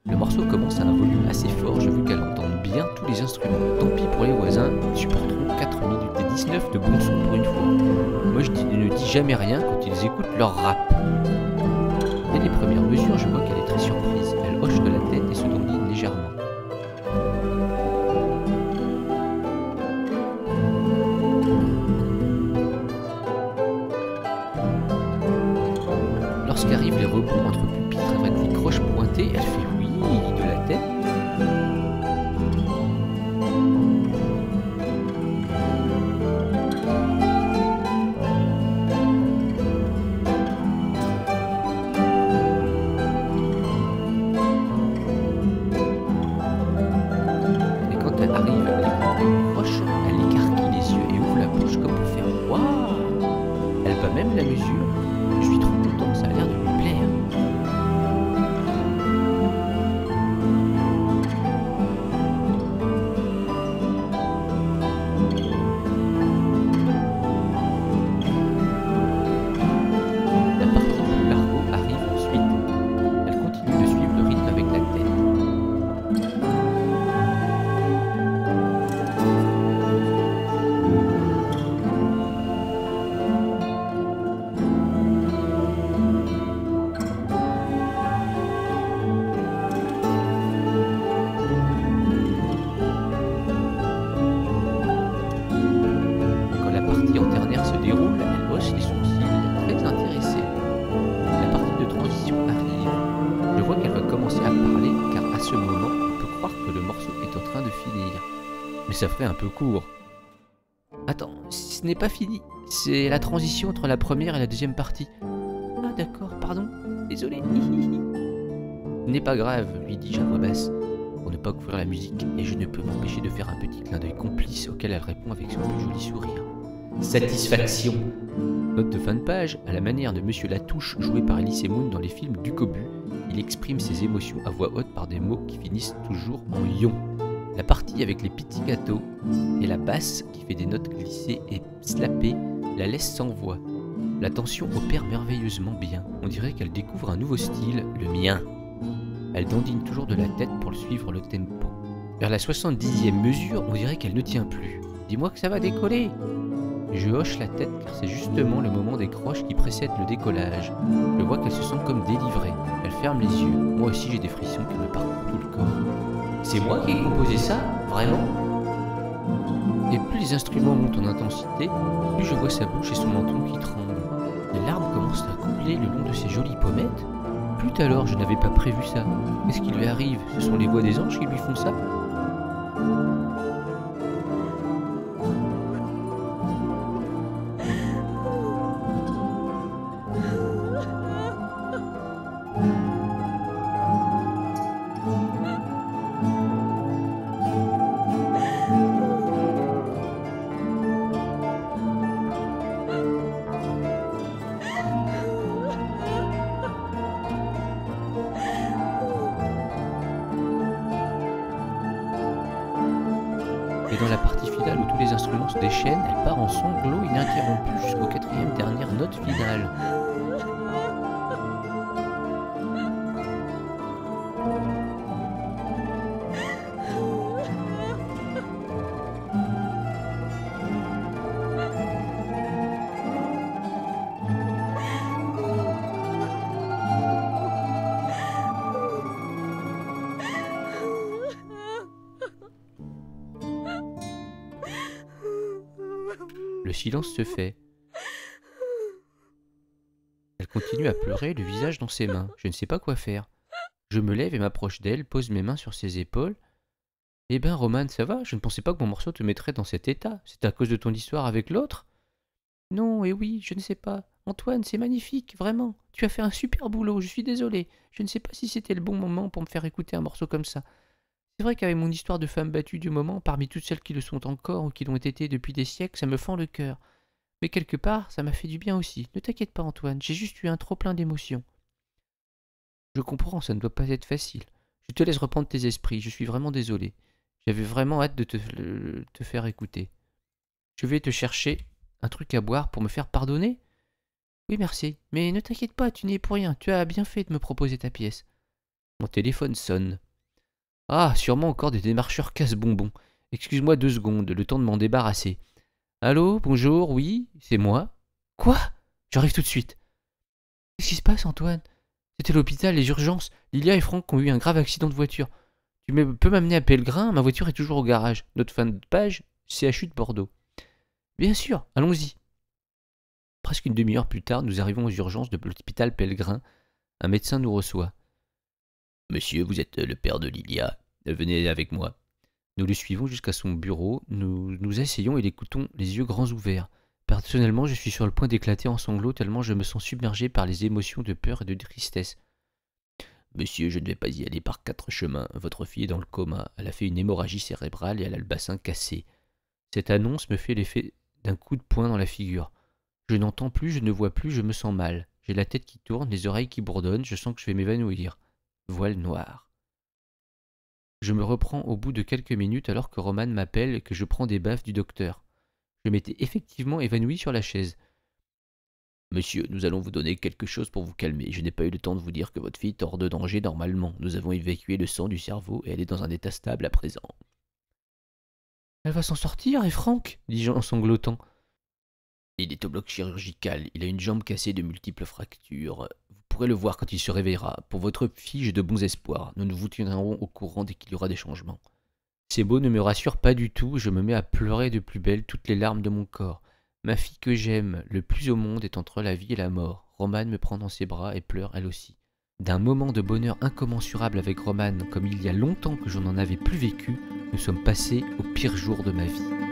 Le morceau commence à un volume assez fort, je veux qu'elle entende bien tous les instruments. Tant pis pour les voisins, ils supporteront 4 minutes et 19 de bon son pour une fois. Moi je ne dis jamais rien quand ils écoutent leur rap. Dès les premières mesures, je vois qu'elle est très surprise. Elle hoche de la tête et se dandine légèrement. Lorsqu'arrivent les rebonds entre pupitres avec des croches pointées, elle fait oui de la tête. Et quand elle arrive à les croches, elle écarquille les yeux et ouvre la bouche comme pour faire waouh. Elle bat même la mesure. Je suis trop content, ça a l'air de lui plaire. La partie du largo arrive ensuite. Elle continue de suivre le rythme avec la tête. Quand la partie en ternaire se déroule, elle hausse les sourcils, très intéressée. La partie de transition arrive. Je vois qu'elle va commencer à parler, car à ce moment, on peut croire que le morceau est en train de finir. Mais ça ferait un peu court. Attends, ce n'est pas fini. C'est la transition entre la première et la deuxième partie. Ah d'accord, pardon. Désolé. Ce n'est pas grave, lui dis-je à voix basse, pour ne pas couvrir la musique, et je ne peux m'empêcher de faire un petit clin d'œil complice auquel elle répond avec son plus joli sourire. Satisfaction. Note de fin de page, à la manière de Monsieur Latouche joué par Elise Moon dans les films du Cobu, il exprime ses émotions à voix haute par des mots qui finissent toujours en ion. La partie avec les pizzicato et la basse qui fait des notes glissées et slappées la laisse sans voix. La tension opère merveilleusement bien, on dirait qu'elle découvre un nouveau style, le mien. Elle dandine toujours de la tête pour suivre le tempo. Vers la 70e mesure, on dirait qu'elle ne tient plus. Dis-moi que ça va décoller. Je hoche la tête car c'est justement le moment des croches qui précède le décollage. Je vois qu'elle se sent comme délivrée. Elle ferme les yeux. Moi aussi j'ai des frissons qui me parcourent tout le corps. C'est moi qui ai composé ça? Vraiment? Et plus les instruments montent en intensité, plus je vois sa bouche et son menton qui tremblent. Les larmes commencent à couler le long de ses jolies pommettes. Plus alors, je n'avais pas prévu ça. Qu'est-ce qui lui arrive? Ce sont les voix des anges qui lui font ça? Et dans la partie finale où tous les instruments se déchaînent, elle part en sanglots ininterrompus jusqu'aux quatrième dernière note finale. Le silence se fait. Elle continue à pleurer, le visage dans ses mains. Je ne sais pas quoi faire. Je me lève et m'approche d'elle, pose mes mains sur ses épaules. Eh ben, Romane, ça va? Je ne pensais pas que mon morceau te mettrait dans cet état. C'est à cause de ton histoire avec l'autre? Non, et oui, je ne sais pas. Antoine, c'est magnifique, vraiment. Tu as fait un super boulot, je suis désolé. Je ne sais pas si c'était le bon moment pour me faire écouter un morceau comme ça. C'est vrai qu'avec mon histoire de femme battue du moment, parmi toutes celles qui le sont encore ou qui l'ont été depuis des siècles, ça me fend le cœur. Mais quelque part, ça m'a fait du bien aussi. Ne t'inquiète pas, Antoine, j'ai juste eu un trop-plein d'émotions. Je comprends, ça ne doit pas être facile. Je te laisse reprendre tes esprits, je suis vraiment désolé. J'avais vraiment hâte de te faire écouter. Je vais te chercher un truc à boire pour me faire pardonner? Oui, merci. Mais ne t'inquiète pas, tu n'y es pour rien. Tu as bien fait de me proposer ta pièce. Mon téléphone sonne. Ah, sûrement encore des démarcheurs casse-bonbons. Excuse-moi 2 secondes, le temps de m'en débarrasser. Allô, bonjour, oui, c'est moi. Quoi? J'arrive tout de suite. Qu'est-ce qui se passe, Antoine? C'était l'hôpital, les urgences. Lilia et Franck ont eu un grave accident de voiture. Peux m'amener à Pellegrin? Ma voiture est toujours au garage. Notre fin de page, CHU de Bordeaux. Bien sûr, allons-y. Presque une demi-heure plus tard, nous arrivons aux urgences de l'hôpital Pellegrin. Un médecin nous reçoit. Monsieur, vous êtes le père de Lilia. Venez avec moi. Nous le suivons jusqu'à son bureau. Nous nous asseyons et l'écoutons les yeux grands ouverts. Personnellement, je suis sur le point d'éclater en sanglots tellement je me sens submergé par les émotions de peur et de tristesse. Monsieur, je ne vais pas y aller par 4 chemins. Votre fille est dans le coma. Elle a fait une hémorragie cérébrale et elle a le bassin cassé. Cette annonce me fait l'effet d'un coup de poing dans la figure. Je n'entends plus, je ne vois plus, je me sens mal. J'ai la tête qui tourne, les oreilles qui bourdonnent, je sens que je vais m'évanouir. Voile noir. Je me reprends au bout de quelques minutes alors que Roman m'appelle et que je prends des baffes du docteur. Je m'étais effectivement évanoui sur la chaise. Monsieur, nous allons vous donner quelque chose pour vous calmer. Je n'ai pas eu le temps de vous dire que votre fille est hors de danger normalement. Nous avons évacué le sang du cerveau et elle est dans un état stable à présent. Elle va s'en sortir, et Franck? Dis-je en sanglotant. Il est au bloc chirurgical. Il a une jambe cassée de multiples fractures. Vous pourrez le voir quand il se réveillera. Pour votre fille, j'ai de bons espoirs. Nous vous tiendrons au courant dès qu'il y aura des changements. Ces mots ne me rassurent pas du tout. Je me mets à pleurer de plus belle toutes les larmes de mon corps. Ma fille que j'aime le plus au monde est entre la vie et la mort. Roman me prend dans ses bras et pleure elle aussi. D'un moment de bonheur incommensurable avec Roman, comme il y a longtemps que je n'en avais plus vécu, nous sommes passés au pire jour de ma vie.